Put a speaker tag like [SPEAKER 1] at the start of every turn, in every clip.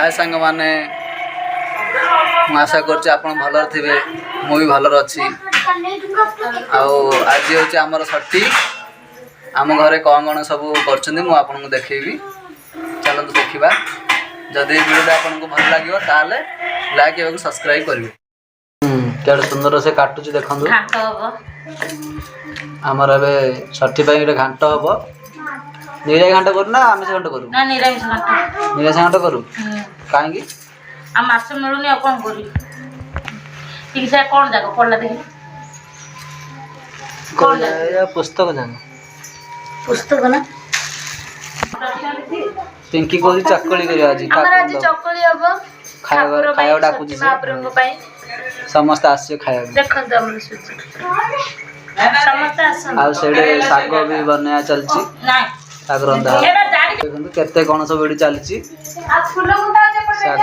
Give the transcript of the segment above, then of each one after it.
[SPEAKER 1] हाय सांग माने आशा कर भल थे मुझे भलर अच्छी आज हूँ आमर छठी आम घरे कौन कौन सब कर देखेबी चलते देखा जदि वीडियो आपको भल लगे ताल लाइक और सब्सक्राइब करेंगे। क्या सुंदर से काटुची देखो आमर ए छठी गोटे घाट हम निराई घाट करू ना आमिष घाट करू
[SPEAKER 2] ना निरामिष
[SPEAKER 1] घाट करू कहीं
[SPEAKER 2] आ मास मिलूनी आ कौन करी ठीक से कौन जाग पढ़ला देखि कौन
[SPEAKER 1] पुस्तक जान
[SPEAKER 2] पुस्तक ना
[SPEAKER 1] पिंकी को चकली कर आज
[SPEAKER 2] आज चकली हम
[SPEAKER 1] खाया खाया डाकू
[SPEAKER 2] महाप्रभु पई
[SPEAKER 1] समस्त आसे खाया
[SPEAKER 2] देखन हमर सूची समस्त आसन
[SPEAKER 1] आ सेडे साग भी बनया चलची
[SPEAKER 2] नहीं
[SPEAKER 1] साग रंधा देखो केते कोन सब एडी चलची
[SPEAKER 2] आ फूल गुंडा जे
[SPEAKER 1] साग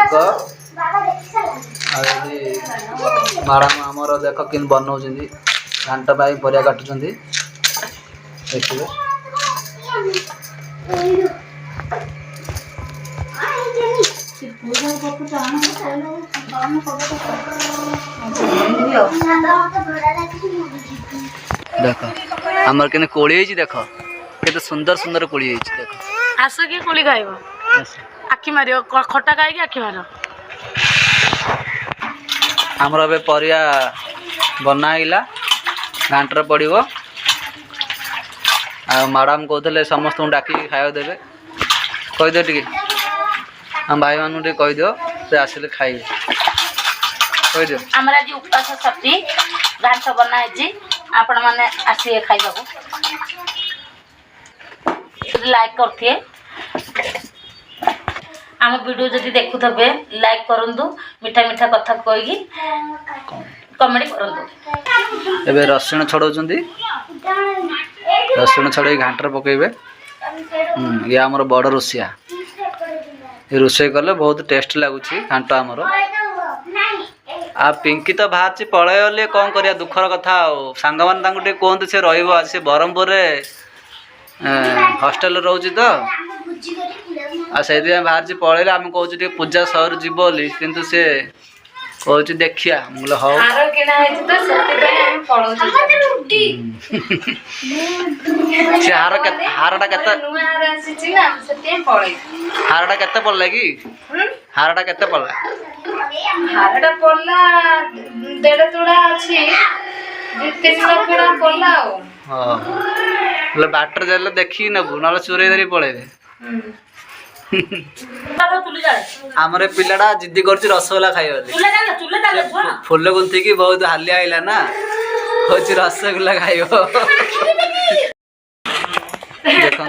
[SPEAKER 1] मैडम आमर देख कि बनाऊँ घाट पाई परिया काटुं देखिए देख आमर के कोड़ी देख केते सुंदर सुंदर कोड़ी देख
[SPEAKER 2] आस के कोली खाइबो आखि मारियो खटा खाइ के आखि मारो
[SPEAKER 1] आमर ए परिया बनाइला घाटर पड़ो आ मैडम कहते समस्त डाक खाया देवे कहीदे टे हम भाई मान कहीदि से आसिले खाइबे कहीदि
[SPEAKER 2] आमर आज उपास छठी घाट बनाई आपण मैंने आसिए खाइबा लाइक करथिए आम वीडियो जदि देखुथे लाइक करंतु मीठा मीठा कथा कही कमेंट करंतु।
[SPEAKER 1] एबे रसुण छड़ौचंदी रसुण छड़े घाटर पकेबे ये आमर बड़ रोसिया ये रोषे कले बहुत टेस्ट लगुच घाट आमर आ पिंकी तो बाहर पलैले कौन करिया दुखर कथा सांग मैंने कहते से रे ब्रह्मपुर हॉस्टेल रोचे तो आ से बाहर पलैले आम कहे पूजा सहर जीव बोली किंतु से कहूँ देखिया मुझे हाँ हारटा केते पड़ला कि हारटा केते पड़ला
[SPEAKER 2] हारटा पड़ला 1.5 तोड़ा अच्छी 3 तोड़ा पड़ला
[SPEAKER 1] हाँ बाटर जाले देखी नबु ना चोरे धरी पड़े आमर पिलाटा जिद्दी कर रसगोला खाइबा फुल गुंथी की बहुत हालिया आइला ना हूँ रसगोला खाइब देखु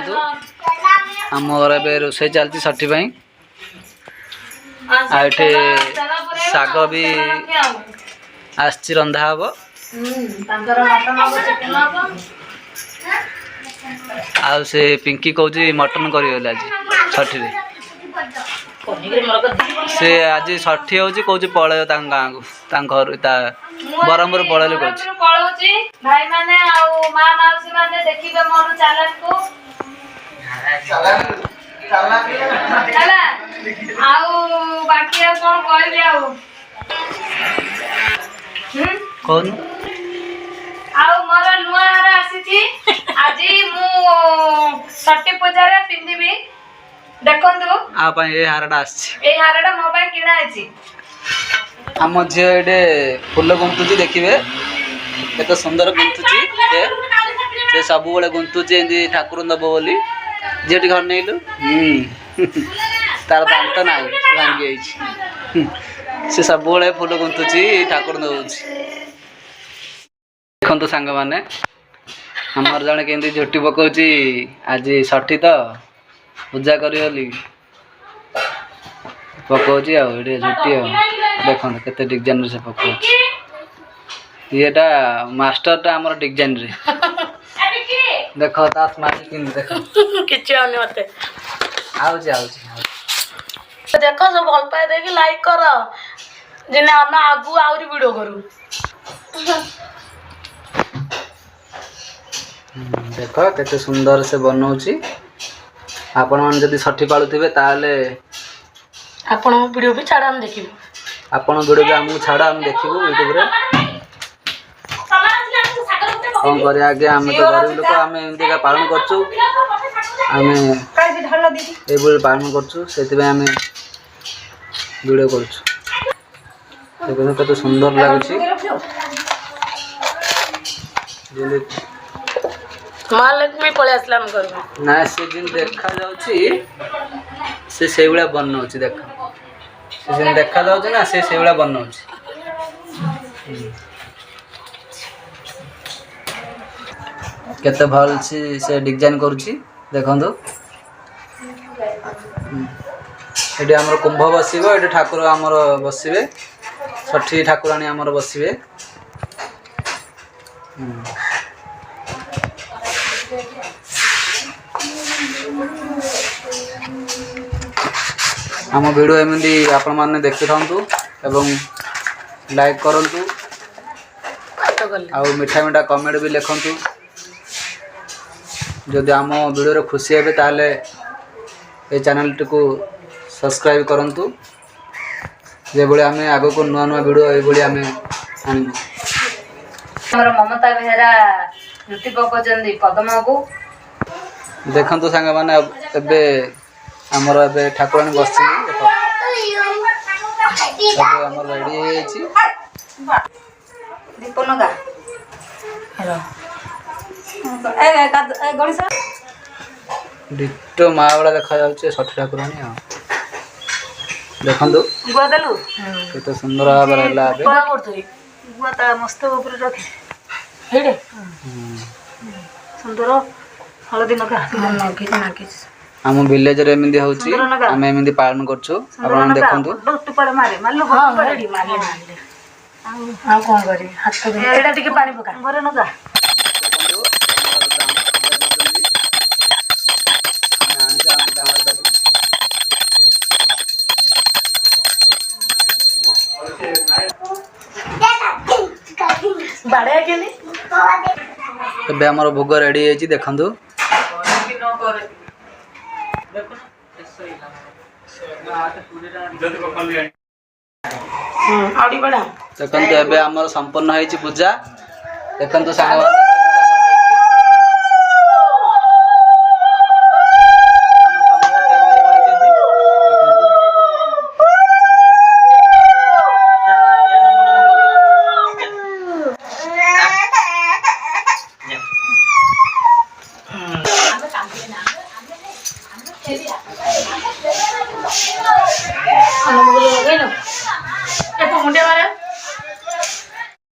[SPEAKER 1] आमर ए रोषे चलती छठी आठे साग भी आसची रंधा हम आ से पिंकी कहूँ मटन कर छठी से आज छठी हूँ कौच पलय गाँ को घर ब्रह्मपुर पलैले
[SPEAKER 2] भाई माने आ मां माउसी माने देखिबे मोर चैनल को चला आउ बाकी कौन कहबे
[SPEAKER 1] कौन
[SPEAKER 2] आउ मोर नुआ हार आसी आज मु छठी पूजा रे पिंदिबी देखंतु
[SPEAKER 1] आ पई ए हारडा आसी
[SPEAKER 2] ए हारडा मो पई किना आछि
[SPEAKER 1] आम झी ये फुल गुंथुची देखिए केते सुंदर गुंथुची से सब बड़े गुंथुची एमती ठाकुर दब बोली जी घर नहींलु तार दांत ना भांगी से सब बड़े फुल गुंथुची ठाकुर दौची देखु सांग मैंने आमर जड़े केमती झोटी पकाउची आज छठी तो पूजा करी पकाउची आटे झुटी देखो केते डिजाइन से पकाउची येटा मास्टरटा हमर डिजाइन रे देखो तास मारी किन देखो
[SPEAKER 2] किछ आने मते
[SPEAKER 1] आउची
[SPEAKER 2] देखो सब भल पाए देखि लाइक कर जेने हम आगु आउरी वीडियो करू
[SPEAKER 1] देखो केते सुंदर से बनाउची आपण मन जदी छठी पाळुथिबे ताले
[SPEAKER 2] ଆପଣ ଭିଡ଼ିଓ ବି ଛାଡ଼ ଆମେ ଦେଖିବୁ।
[SPEAKER 1] ଆପଣ ଭିଡ଼ିଓ ବି ଆମକୁ ଛାଡ଼ ଆମେ ଦେଖିବୁ ୟୁଟ୍ୟୁବରେ। କ'ଣ କରିବା ଆଜ୍ଞା, ଆମେ ତ ଗରିବ ଲୋକ, ଆମେ ଏମିତିକା ପାଳନ କରୁଛୁ, ଆମେ ଏଇଭଳି ପାଳନ କରୁଛୁ, ସେଥିପାଇଁ ଆମେ ଭିଡ଼ିଓ କରୁଛୁ। ଦେଖନ୍ତୁ କେତେ ସୁନ୍ଦର ଲାଗୁଛି।
[SPEAKER 2] ମହାଲକ୍ଷ୍ମୀ ପଳେଇ ଆସିଲା ଆମ ଘରକୁ।
[SPEAKER 1] ନା ସେ ଯେମିତି ଦେଖାଯାଉଛି ସେ ସେଇଭଳିଆ ବନଉଛି। ଦେଖ ସେ ଯେମିତି ଦେଖାଯାଉଛି ନା ସେ ସେଇଭଳିଆ ବନଉଛି। କେତେ ଭଲ ସେ ଡିଜାଇନ କରୁଛି ଦେଖନ୍ତୁ। ଏଠି ଆମର କୁମ୍ଭ ବସିବ, ଏଠି ଠାକୁର ଆମର ବସିବେ, ଷଠି ଠାକୁରାଣୀ ଆମର ବସିବେ। ଆମ ଭିଡ଼ିଓ ଏମିତି ଆପଣମାନେ ଦେଖିଥାନ୍ତୁ ଏବଂ ଲାଇକ୍ କରନ୍ତୁ ଆଉ ମିଠା ମିଠା କମେଣ୍ଟ ବି ଲେଖନ୍ତୁ। ଯଦି ଆମ ଭିଡ଼ିଓରେ ଖୁସି ହେବେ ତାହେଲେ এই ଚ୍ୟାନେଲଟିକୁ ସବସ୍କ୍ରାଇବ୍ କରନ୍ତୁ। ଯେଭଳି ଆମେ ଆଗକୁ ନୂଆ ନୂଆ ଭିଡ଼ିଓ ଏଇଭଳି ଆମେ ଆଣିବୁ।
[SPEAKER 2] ଆମର ମମତା ବେହେରା ନୃତ୍ୟ ପକାଉଛନ୍ତି ପଦ୍ମକୁ।
[SPEAKER 1] ଦେଖନ୍ତୁ ସାଙ୍ଗମାନେ, ଏବେ ଆମର ଏବେ ଠାକୁରାଣୀ ବସିଛନ୍ତି। ଦେଖ ସବୁ ଆମର ରେଡ଼ି ହେଇଯାଇଛି।
[SPEAKER 2] ଦୀପ ନଗା ଗଣେଶ
[SPEAKER 1] ଡିଟୋ ମା ଭଳିଆ ଦେଖାଯାଉଛି ଷଠି ଠାକୁରାଣୀ। ଆଉ ଦେଖନ୍ତୁ କେତେ ସୁନ୍ଦର ଭାବରେ ହେଲା। ଏବେ
[SPEAKER 2] ମସ୍ତକ ଉପରେ ରଖେ ସୁନ୍ଦର ହଳଦୀ ନଗା
[SPEAKER 1] ଆମ ଭିଲେଜରେ ଏମିତି ହଉଛି, ଆମେ ଏମିତି ପାଳନ କରୁଛୁ। ଆପଣ ଦେଖନ୍ତୁ।
[SPEAKER 2] ଆଉ କଣ କରିବି, ହାତ ଏଇଟା ଟିକେ ପାଣି ପକା ଘରେ ନଗା।
[SPEAKER 1] ଏବେ ଆମର ଭୋଗ ରେଡି ହେଇଛି ଦେଖନ୍ତୁ। ଦେଖନ୍ତୁ ଏବେ ଆମର ସମ୍ପୂର୍ଣ୍ଣ ହେଇଛି ପୂଜା। ଦେଖନ୍ତୁ ସାଙ୍ଗମାନେ